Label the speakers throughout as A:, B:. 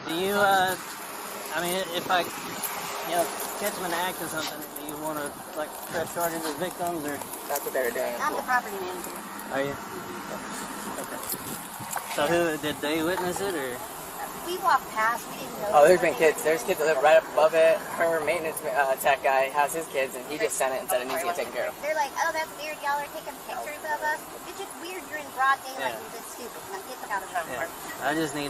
A: Do you, I mean, if I, catch them in the act or something, do you want to, like, press charges as victims, or?
B: That's what they were doing.
C: I'm the property manager.
A: Are you? Okay. So did they witness it, or?
C: We walked past, we didn't know.
B: Oh, there's been kids. There's kids that live right up above it. Her maintenance tech guy has his kids, and he just sent it and said it needs to get taken care of.
C: They're like, oh, that's weird. Y'all are taking pictures of us. It's just weird. You're in broad daylight and just stupid. Now get out of here.
A: I just need,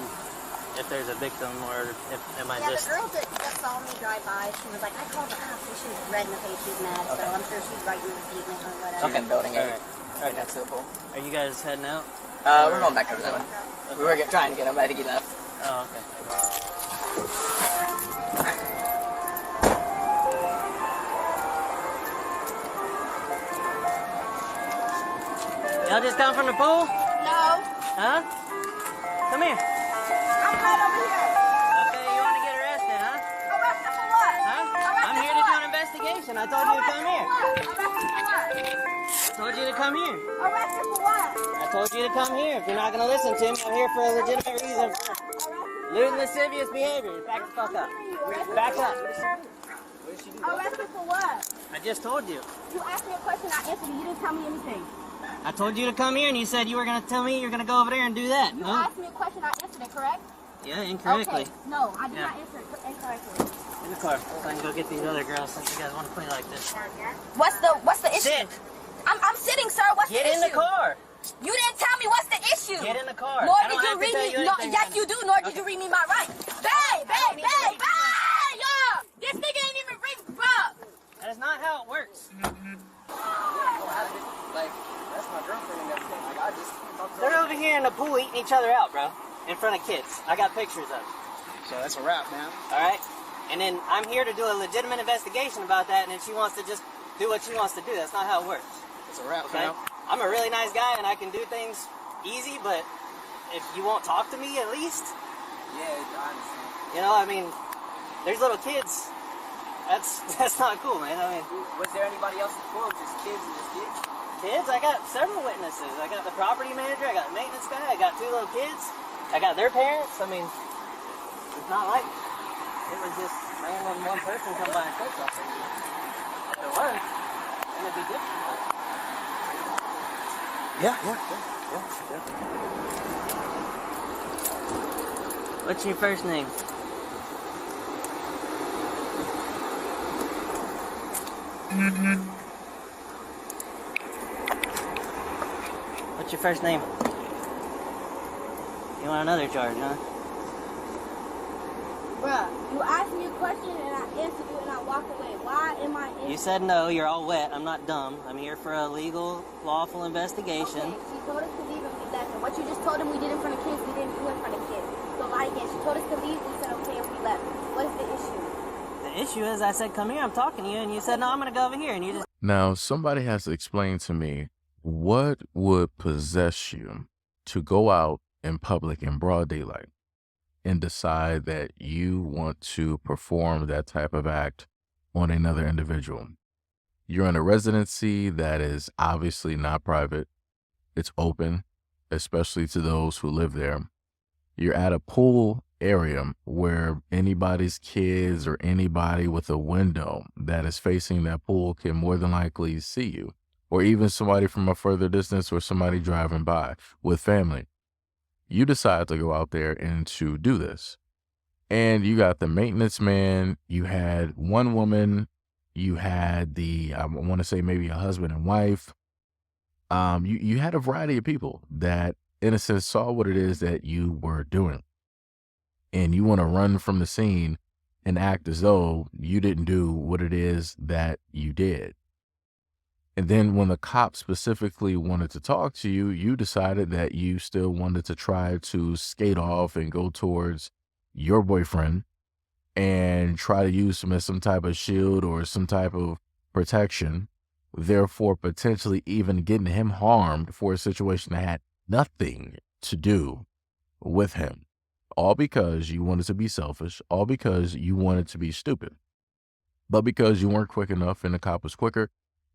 A: if there's a victim, or if am I just...
C: Yeah, the girl that saw me drive by, she was like, I called the house, and she was red in the face. She's mad, so I'm sure she's writing a statement or whatever.
B: Okay, building it.
A: All right,
B: That's so cool.
A: Are you guys heading out?
B: We're going back over that way. We were trying to get him, but I think he left.
A: Oh, okay. Y'all just come from the pool?
C: No.
A: Huh? Come here.
C: I'm right over here.
A: Okay, you want to get arrested, huh?
C: Arrested for what?
A: Huh? I'm here to do an investigation. I told you to come here.
C: Arrested for what?
A: I told you to come here.
C: Arrested for what?
A: I told you to come here. If you're not going to listen to me, I'm here for a legitimate reason. Lewd and lascivious behavior. Back the fuck up. Back up.
C: Arrested for what?
A: I just told you.
C: You asked me a question, I answered you. You didn't tell me anything.
A: I told you to come here, and you said you were going to tell me you're going to go over there and do that.
C: You
A: Huh?
C: asked me a question, I answered it, correct?
A: Yeah, incorrectly.
C: Okay. No, I did not answer it incorrectly.
A: In the car, so I can go get these other girls since you guys want to play like this.
C: What's the issue?
A: Sit.
C: I'm sitting, sir. What's the
A: Get
C: issue?
A: in the car.
C: You didn't tell me what's the issue.
A: Get in the car.
C: Nor
A: I don't
C: did you
A: have to
C: read
A: tell
C: me.
A: you
C: No,
A: anything.
C: yes, you do. Nor did you read me my rights. Babe. Yo, this nigga ain't even ring, bro.
A: That is not how it works.
B: Like, that's my girlfriend and everything. Like, I just talked to her.
A: They're over here in the pool eating each other out, bro. In front of kids. I got pictures of it.
B: So that's a wrap, man.
A: All right? And then I'm here to do a legitimate investigation about that, and then she wants to just do what she wants to do. That's not how it works.
B: It's a wrap,
A: Okay?
B: man.
A: I'm a really nice guy, and I can do things easy, but if you won't talk to me at least,
B: Yeah, I understand.
A: you know, I mean, there's little kids. That's not cool, man. I mean,
B: Was there anybody else in the pool? Just kids and just kids?
A: kids, I got several witnesses. I got the property manager, I got the maintenance guy, I got 2 little kids, I got their parents. I mean, it's not like it was just random one person come by and say something. If it was, then it'd be different.
B: Yeah.
A: What's your first name? What's your first name? You want another charge, huh?
C: Bruh, you asked me a question and I answered you and I walked away. Why am I in?
A: You said no, you're all wet. I'm not dumb. I'm here for a legal, lawful investigation.
C: Okay, she told us to leave and we left. And what you just told him we did in front of kids, we didn't do in front of kids. So lie again. She told us to leave, we said okay and we left. What is the issue?
A: The issue is I said, come here, I'm talking to you, and you said, no, I'm going to go over here, and you just...
D: Now, somebody has to explain to me what would possess you to go out in public in broad daylight and decide that you want to perform that type of act on another individual. You're in a residency that is obviously not private. It's open, especially to those who live there. You're at a pool area where anybody's kids or anybody with a window that is facing that pool can more than likely see you, or even somebody from a further distance or somebody driving by with family. You decide to go out there and to do this. And you got the maintenance man, you had one woman, you had I want to say maybe a husband and wife. You had a variety of people that, in a sense, saw what it is that you were doing. And you want to run from the scene and act as though you didn't do what it is that you did. And then when the cop specifically wanted to talk to you, you decided that you still wanted to try to skate off and go towards your boyfriend and try to use him as some type of shield or some type of protection, therefore potentially even getting him harmed for a situation that had nothing to do with him. All because you wanted to be selfish, all because you wanted to be stupid. But because you weren't quick enough and the cop was quicker,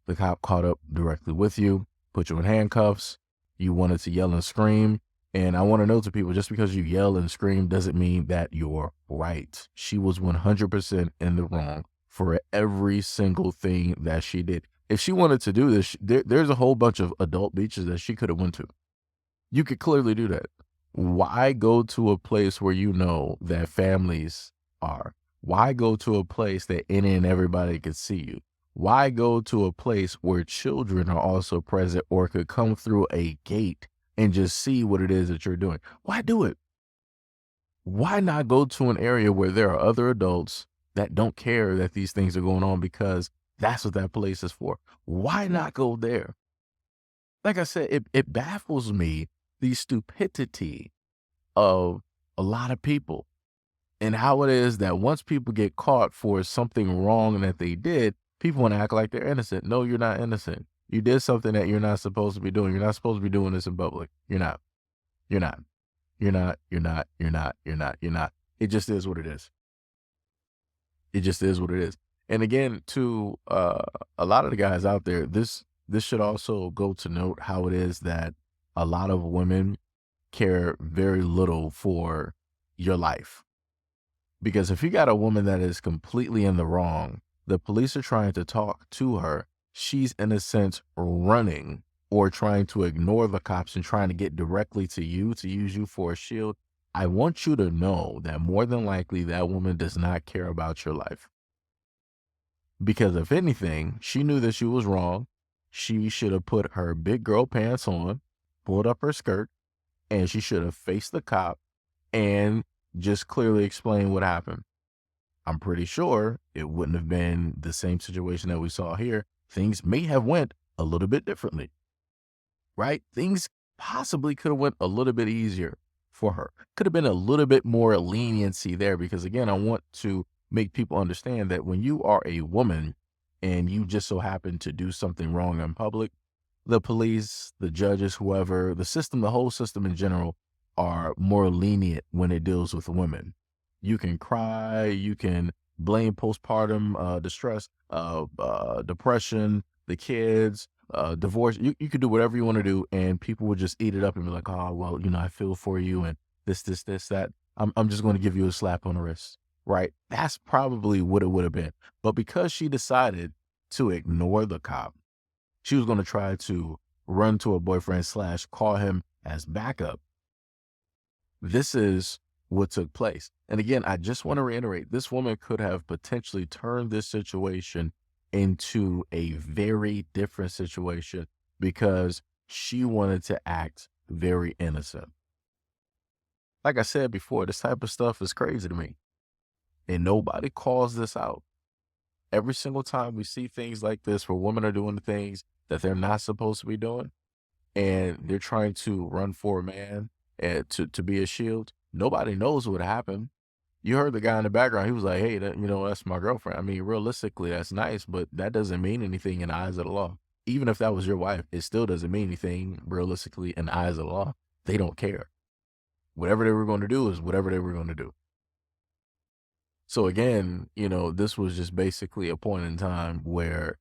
D: the cop caught up directly with you, put you in handcuffs, you wanted to yell and scream, And I want to note to people, just because you yell and scream doesn't mean that you're right. She was 100% in the wrong for every single thing that she did. If she wanted to do this, there's a whole bunch of adult beaches that she could have went to. You could clearly do that. Why go to a place where you know that families are? Why go to a place that any and everybody could see you? Why go to a place where children are also present or could come through a gate and just see what it is that you're doing? Why do it? Why not go to an area where there are other adults that don't care that these things are going on, because that's what that place is for? Why not go there? Like I said, it baffles me, the stupidity of a lot of people, and how it is that once people get caught for something wrong that they did, people want to act like they're innocent. No, you're not innocent. You did something that you're not supposed to be doing. You're not supposed to be doing this in public. You're not. You're not. You're not. You're not. You're not. You're not. You're not. It just is what it is. It just is what it is. And again, to a lot of the guys out there, this should also go to note how it is that a lot of women care very little for your life. Because if you got a woman that is completely in the wrong, the police are trying to talk to her, she's in a sense running or trying to ignore the cops and trying to get directly to you to use you for a shield. I want you to know that more than likely that woman does not care about your life. Because if anything, she knew that she was wrong. She should have put her big girl pants on, pulled up her skirt, and she should have faced the cop and just clearly explained what happened. I'm pretty sure it wouldn't have been the same situation that we saw here. Things may have went a little bit differently, right? Things possibly could have went a little bit easier for her. Could have been a little bit more leniency there, because again, I want to make people understand that when you are a woman and you just so happen to do something wrong in public, the police, the judges, whoever, the system, the whole system in general, are more lenient when it deals with women. You can cry, you can blame postpartum distress, depression, the kids, divorce. You could do whatever you want to do, and people would just eat it up and be like, oh, well, I feel for you, and this, that. I'm just going to give you a slap on the wrist, right? That's probably what it would have been. But because she decided to ignore the cop, she was going to try to run to her boyfriend / call him as backup. This is what took place. And again, I just want to reiterate, this woman could have potentially turned this situation into a very different situation because she wanted to act very innocent. Like I said before, this type of stuff is crazy to me. And nobody calls this out. Every single time we see things like this where women are doing things that they're not supposed to be doing, and they're trying to run for a man and to be a shield, nobody knows what happened. You heard the guy in the background. He was like, hey, that's my girlfriend. I mean, realistically, that's nice, but that doesn't mean anything in the eyes of the law. Even if that was your wife, it still doesn't mean anything realistically in the eyes of the law. They don't care. Whatever they were going to do is whatever they were going to do. So again, this was just basically a point in time where,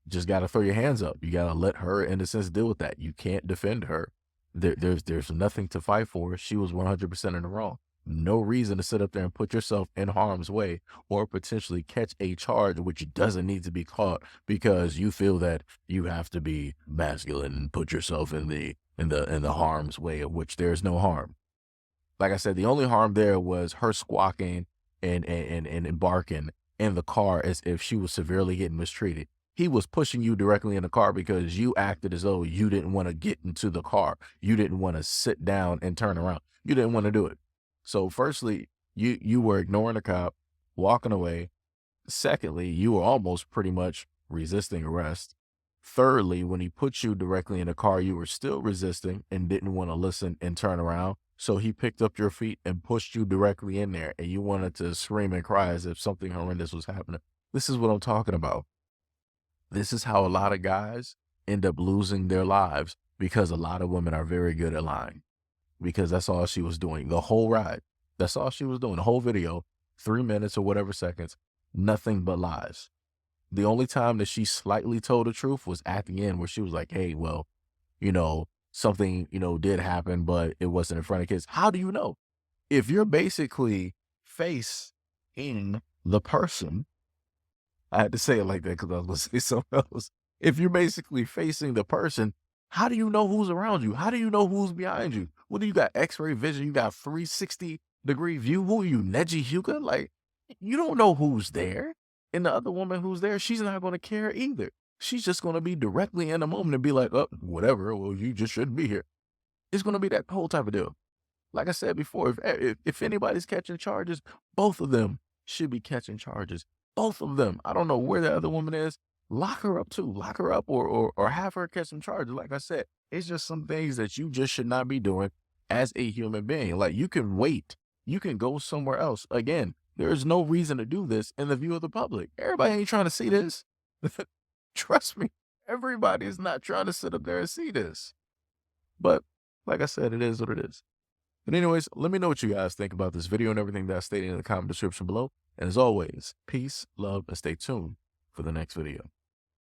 D: just got to throw your hands up. You got to let her, in a sense, deal with that. You can't defend her. There's nothing to fight for. She was 100% in the wrong. No reason to sit up there and put yourself in harm's way or potentially catch a charge which doesn't need to be caught because you feel that you have to be masculine and put yourself in the harm's way, of which there's no harm. Like I said, the only harm there was her squawking and embarking in the car as if she was severely getting mistreated. He was pushing you directly in the car because you acted as though you didn't want to get into the car. You didn't want to sit down and turn around. You didn't want to do it. So firstly, you were ignoring the cop, walking away. Secondly, you were almost pretty much resisting arrest. Thirdly, when he put you directly in the car, you were still resisting and didn't want to listen and turn around. So he picked up your feet and pushed you directly in there, and you wanted to scream and cry as if something horrendous was happening. This is what I'm talking about. This is how a lot of guys end up losing their lives, because a lot of women are very good at lying, because that's all she was doing the whole ride. That's all she was doing. The whole video, 3 minutes or whatever seconds, nothing but lies. The only time that she slightly told the truth was at the end, where she was like, hey, well, something, did happen, but it wasn't in front of kids. How do you know? If you're basically facing the person, I had to say it like that because I was going to say something else. If you're basically facing the person, how do you know who's around you? How do you know who's behind you? What do you got? X-ray vision? You got 360-degree view? Who are you, Neji Hyuga? Like, you don't know who's there. And the other woman who's there, she's not going to care either. She's just going to be directly in the moment and be like, oh, whatever. Well, you just shouldn't be here. It's going to be that whole type of deal. Like I said before, if anybody's catching charges, both of them should be catching charges. Both of them. I don't know where the other woman is. Lock her up too. Lock her up or have her catch some charges. Like I said, it's just some things that you just should not be doing as a human being. Like, you can wait. You can go somewhere else. Again, there is no reason to do this in the view of the public. Everybody ain't trying to see this. Trust me. Everybody is not trying to sit up there and see this. But like I said, it is what it is. But anyways, let me know what you guys think about this video and everything that I stated in the comment description below. And as always, peace, love, and stay tuned for the next video.